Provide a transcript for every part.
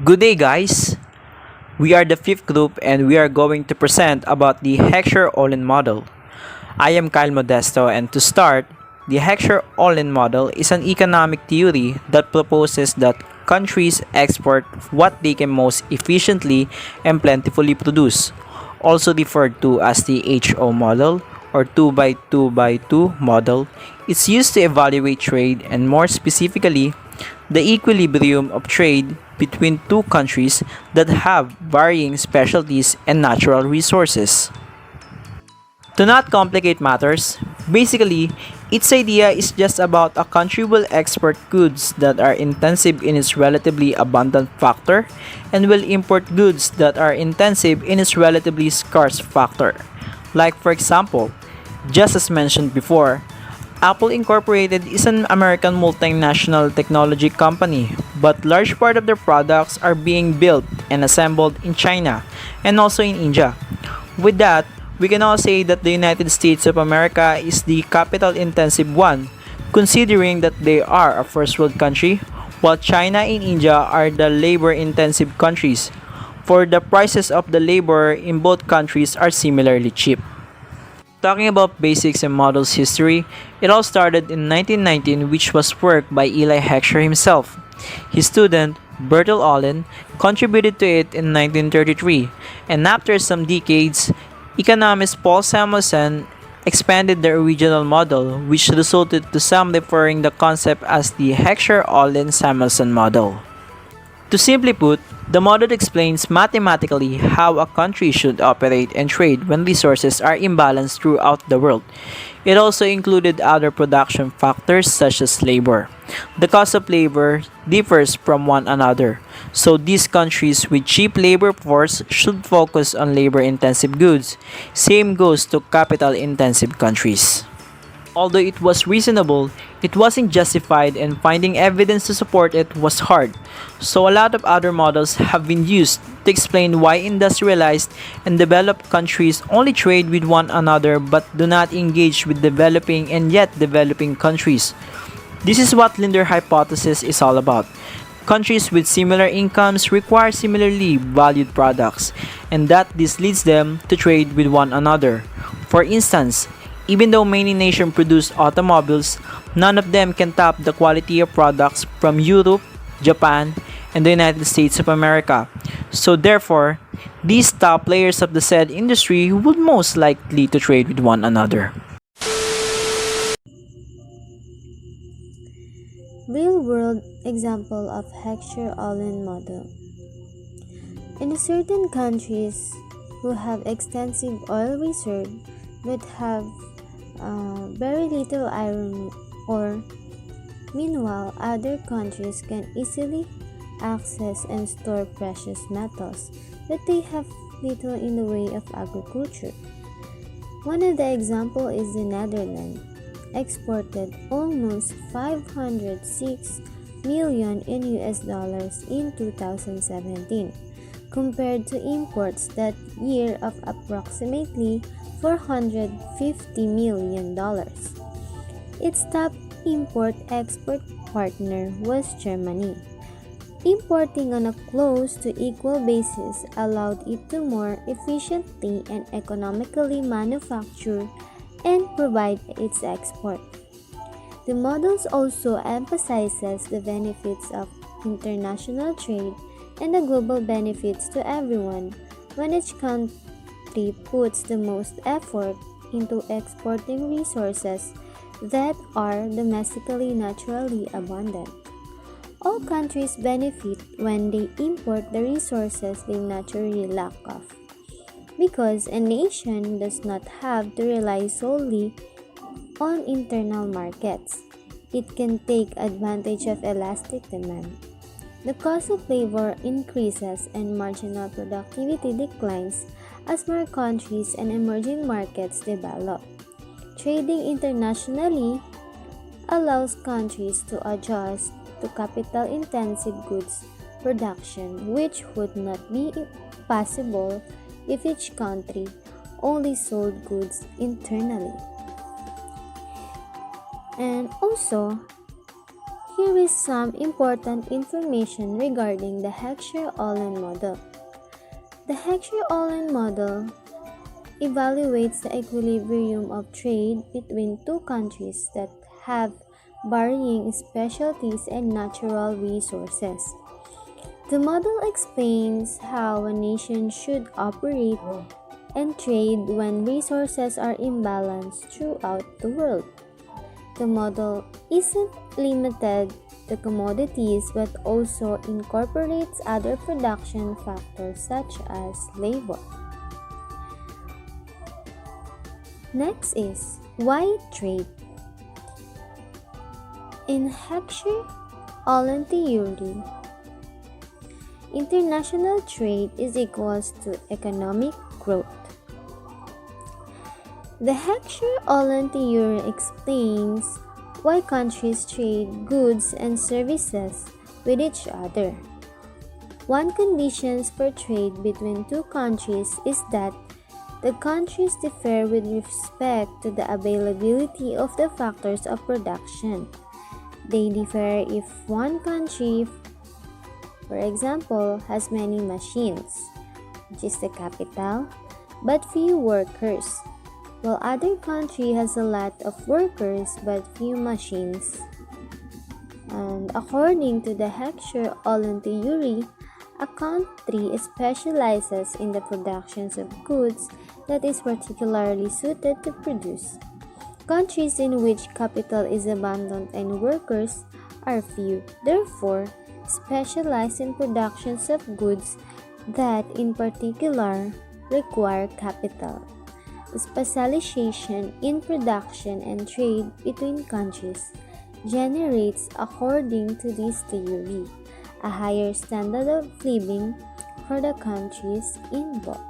Good day, guys. We are the fifth group and we are going to present about the Heckscher-Ohlin model. I am Kyle Modesto, and to start, the Heckscher-Ohlin model is an economic theory that proposes that countries export what they can most efficiently and plentifully produce, also referred to as the HO model or 2 by 2 by 2 model. It's used to evaluate trade and more specifically the equilibrium of trade between two countries that have varying specialties and natural resources. To not complicate matters, basically, its idea is just about a country will export goods that are intensive in its relatively abundant factor and will import goods that are intensive in its relatively scarce factor. Like for example, just as mentioned before, Apple Incorporated is an American multinational technology company, but large part of their products are being built and assembled in China and also in India. With that, we can all say that the United States of America is the capital-intensive one, considering that they are a first world country, while China and India are the labor-intensive countries, for the prices of the labor in both countries are similarly cheap. Talking about basics and models history, it all started in 1919, which was work by Eli Heckscher himself. His student, Heckscher-Ohlin, contributed to it in 1933, and after some decades, economist Paul Samuelson expanded the original model, which resulted to some referring the concept as the Heckscher-Ohlin-Samuelson model. To simply put, the model explains mathematically how a country should operate and trade when resources are imbalanced throughout the world. It also included other production factors such as labor. The cost of labor differs from one another, so these countries with cheap labor force should focus on labor-intensive goods. Same goes to capital-intensive countries. Although it was reasonable, it wasn't justified and finding evidence to support it was hard. So a lot of other models have been used to explain why industrialized and developed countries only trade with one another but do not engage with developing and yet developing countries. This is what Linder hypothesis is all about. Countries with similar incomes require similarly valued products, and that this leads them to trade with one another. For instance, even though many nations produce automobiles, none of them can top the quality of products from Europe, Japan, and the United States of America. So therefore, these top players of the said industry would most likely to trade with one another. Real-world example of Heckscher-Ohlin model. In certain countries who have extensive oil reserve but have very little iron ore, meanwhile other countries can easily access and store precious metals, but they have little in the way of agriculture. One of the examples is the Netherlands, exported almost 506 million in US dollars in 2017, compared to imports that year of approximately $450 million. Its top import-export partner was Germany. Importing on a close to equal basis allowed it to more efficiently and economically manufacture and provide its export. The models also emphasizes the benefits of international trade and the global benefits to everyone when each country puts the most effort into exporting resources that are domestically naturally abundant. All countries benefit when they import the resources they naturally lack of, because a nation does not have to rely solely on internal markets. It can take advantage of elastic demand. The cost of labor increases and marginal productivity declines as more countries and emerging markets develop. Trading internationally allows countries to adjust to capital-intensive goods production, which would not be possible if each country only sold goods internally. And also, here is some important information regarding the Heckscher-Ohlin model. The Heckscher-Ohlin model evaluates the equilibrium of trade between two countries that have varying specialties and natural resources. The model explains how a nation should operate and trade when resources are imbalanced throughout the world. The model isn't limited to commodities but also incorporates other production factors such as labor. Next is why trade. In Heckscher-Ohlin theory, international trade is equals to economic growth. The Heckscher-Ohlin theory explains why countries trade goods and services with each other. One condition for trade between two countries is that the countries differ with respect to the availability of the factors of production. They differ if one country, for example, has many machines, which is the capital, but few workers, while other country has a lot of workers but few machines. And according to the Heckscher-Ohlin theory, a country specializes in the productions of goods that is particularly suited to produce. Countries in which capital is abundant and workers are few, therefore, specialize in productions of goods that in particular require capital. Specialization in production and trade between countries generates, according to this theory, a higher standard of living for the countries involved.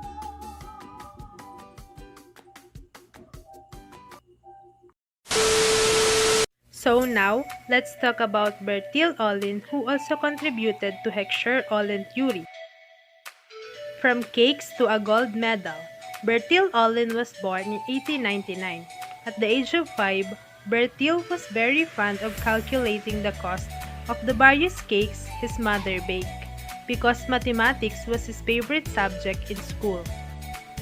So now, let's talk about Bertil-Ohlin, who also contributed to Heckscher-Ohlin theory. From cakes to a gold medal, Bertil-Ohlin was born in 1899. At the age of 5, Bertil was very fond of calculating the cost of the various cakes his mother baked, because mathematics was his favorite subject in school.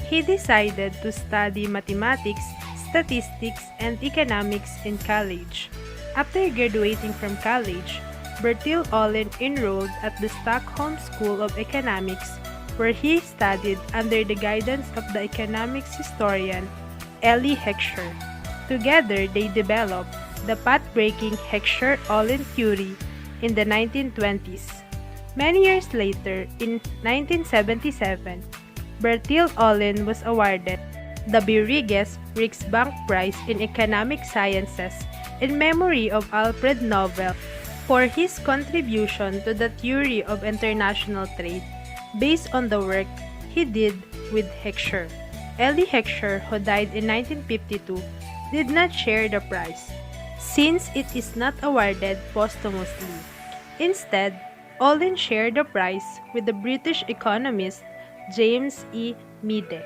He decided to study mathematics, statistics, and economics in college. After graduating from college, Bertil-Ohlin enrolled at the Stockholm School of Economics, where he studied under the guidance of the economics historian Elie Heckscher. Together, they developed the path-breaking Heckscher-Ohlin theory in the 1920s. Many years later, in 1977, Bertil-Ohlin was awarded the BACR6 Prize in Economic Sciences in memory of Alfred Nobel for his contribution to the theory of international trade based on the work he did with Heckscher. Elie Heckscher, who died in 1952, did not share the prize, since it is not awarded posthumously. Instead, Ohlin shared the prize with the British economist James E. Meade.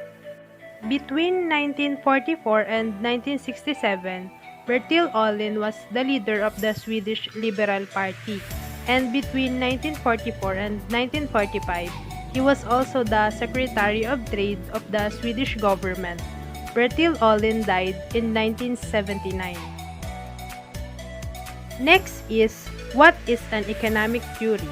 Between 1944 and 1967, Bertil-Ohlin was the leader of the Swedish Liberal Party, and between 1944 and 1945, he was also the Secretary of Trade of the Swedish government. Bertil-Ohlin died in 1979. Next is, what is an economic theory?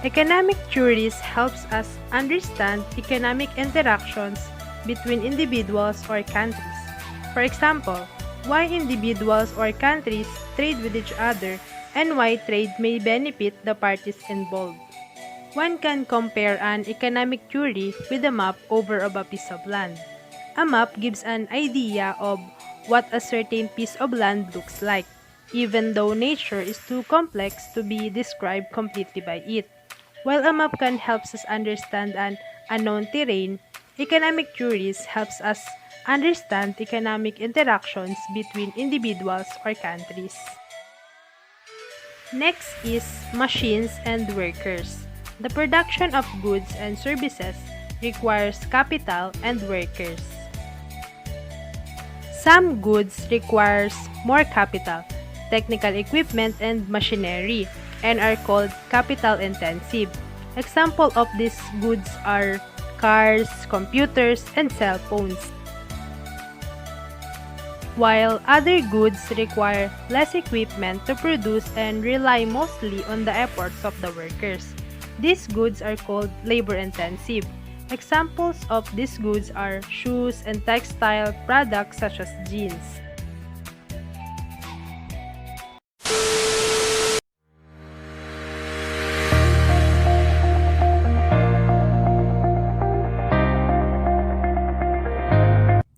Economic theories helps us understand economic interactions between individuals or countries. For example, why individuals or countries trade with each other and why trade may benefit the parties involved. One can compare an economic theory with a map over a piece of land. A map gives an idea of what a certain piece of land looks like, even though nature is too complex to be described completely by it. While a map can help us understand an unknown terrain, economic theories helps us understand economic interactions between individuals or countries. Next is machines and workers. The production of goods and services requires capital and workers. Some goods requires more capital, technical equipment and machinery, and are called capital intensive. Example of these goods are cars, computers, and cell phones. While other goods require less equipment to produce and rely mostly on the efforts of the workers. These goods are called labor-intensive. Examples of these goods are shoes and textile products such as jeans.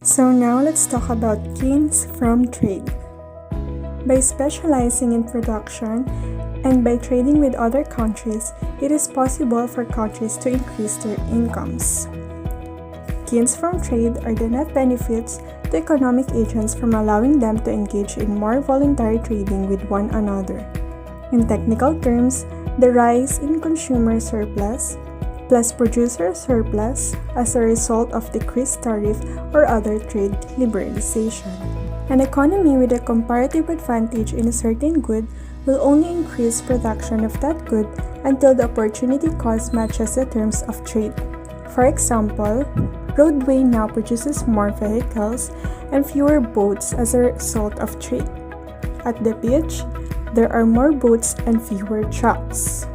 So now let's talk about gains from trade. By specializing in production and by trading with other countries, it is possible for countries to increase their incomes. Gains from trade are the net benefits to economic agents from allowing them to engage in more voluntary trading with one another. In technical terms, the rise in consumer surplus plus producer surplus as a result of decreased tariff or other trade liberalization. An economy with a comparative advantage in a certain good will only increase production of that good until the opportunity cost matches the terms of trade. For example, roadway now produces more vehicles and fewer boats as a result of trade. At the beach, there are more boats and fewer trucks.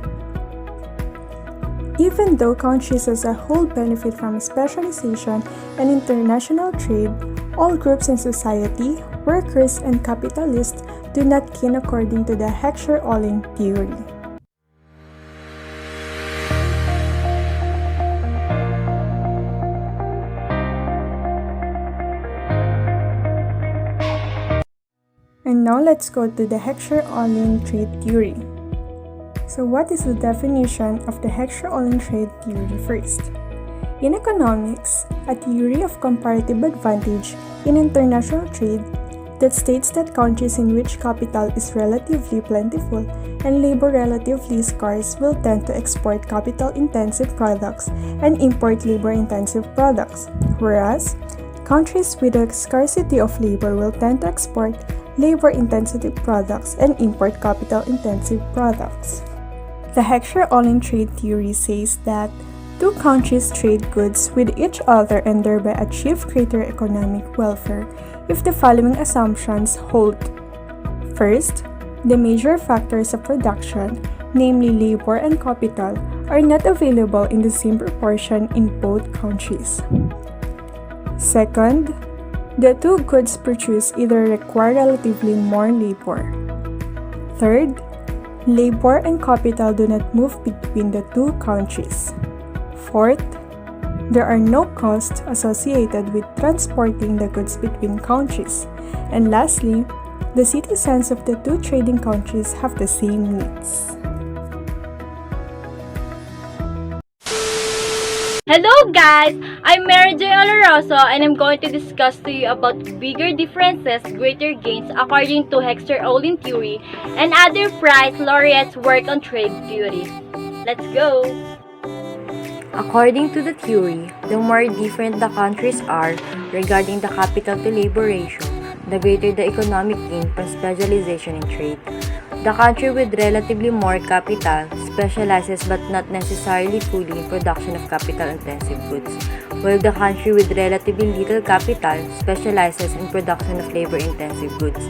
Even though countries as a whole benefit from specialization and international trade, all groups in society, workers and capitalists, do not gain according to the Heckscher-Ohlin theory. And now let's go to the Heckscher-Ohlin trade theory. So what is the definition of the Heckscher-Ohlin trade theory first? In economics, a theory of comparative advantage in international trade that states that countries in which capital is relatively plentiful and labor relatively scarce will tend to export capital-intensive products and import labor-intensive products, whereas countries with a scarcity of labor will tend to export labor-intensive products and import capital-intensive products. The Heckscher-Ohlin trade theory says that two countries trade goods with each other and thereby achieve greater economic welfare if the following assumptions hold. First, the major factors of production, namely labor and capital, are not available in the same proportion in both countries. Second, the two goods produced either require relatively more labor. Third, labor and capital do not move between the two countries. Fourth, there are no costs associated with transporting the goods between countries. And lastly, the citizens of the two trading countries have the same needs. Hello guys! I'm Mary J. Oloroso and I'm going to discuss to you about bigger differences, greater gains according to Heckscher-Ohlin theory and other prize laureates' work on trade theory. Let's go! According to the theory, the more different the countries are regarding the capital to labor ratio, the greater the economic gain from specialization in trade. The country with relatively more capital specializes but not necessarily fully in production of capital-intensive goods, while the country with relatively little capital specializes in production of labor-intensive goods.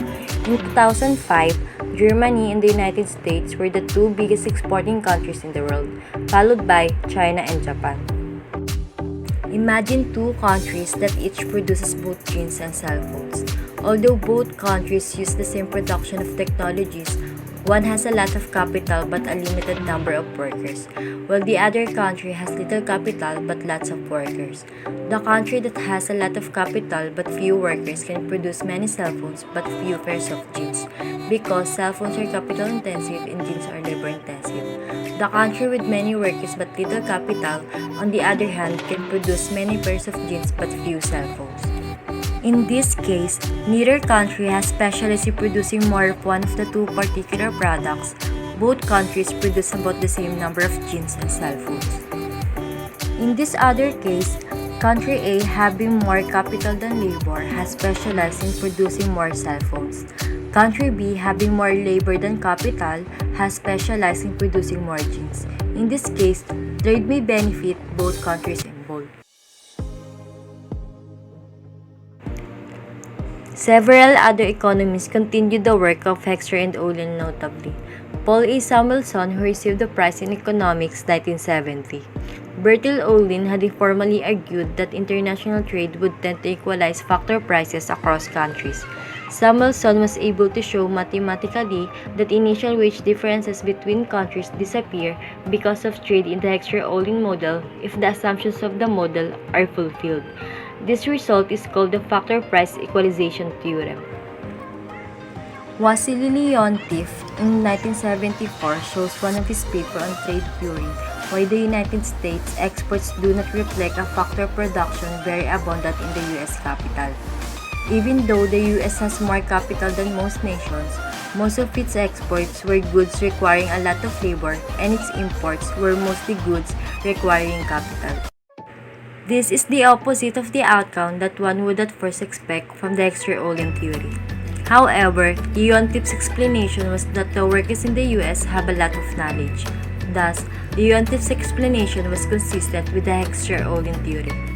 In 2005, Germany and the United States were the two biggest exporting countries in the world, followed by China and Japan. Imagine two countries that each produces both jeans and cell phones. Although both countries use the same production of technologies, one has a lot of capital but a limited number of workers, while the other country has little capital but lots of workers. The country that has a lot of capital but few workers can produce many cell phones but few pairs of jeans, because cell phones are capital intensive and jeans are labor intensive. The country with many workers but little capital, on the other hand, can produce many pairs of jeans but few cell phones. In this case, neither country has specialists in producing more of one of the two particular products. Both countries produce about the same number of jeans and cell phones. In this other case, Country A, having more capital than labor, has specialized in producing more cell phones. Country B, having more labor than capital, has specialized in producing more jeans. In this case, trade may benefit both countries involved. Several other economists continued the work of Heckscher and Ohlin, notably Paul A. Samuelson, who received the prize in economics 1970. Bertil-Ohlin had informally argued that international trade would tend to equalize factor prices across countries. Samuelson was able to show mathematically that initial wage differences between countries disappear because of trade in the Heckscher-Ohlin model if the assumptions of the model are fulfilled. This result is called the factor price equalization theorem. Wassily Leontief in 1974 shows one of his papers on trade theory why the United States exports do not reflect a factor production very abundant in the U.S. capital. Even though the U.S. has more capital than most nations, most of its exports were goods requiring a lot of labor and its imports were mostly goods requiring capital. This is the opposite of the outcome that one would at first expect from the Heckscher-Ohlin theory. However, Leontief's explanation was that the workers in the US have a lot of knowledge. Thus, Leontief's explanation was consistent with the Heckscher-Ohlin theory.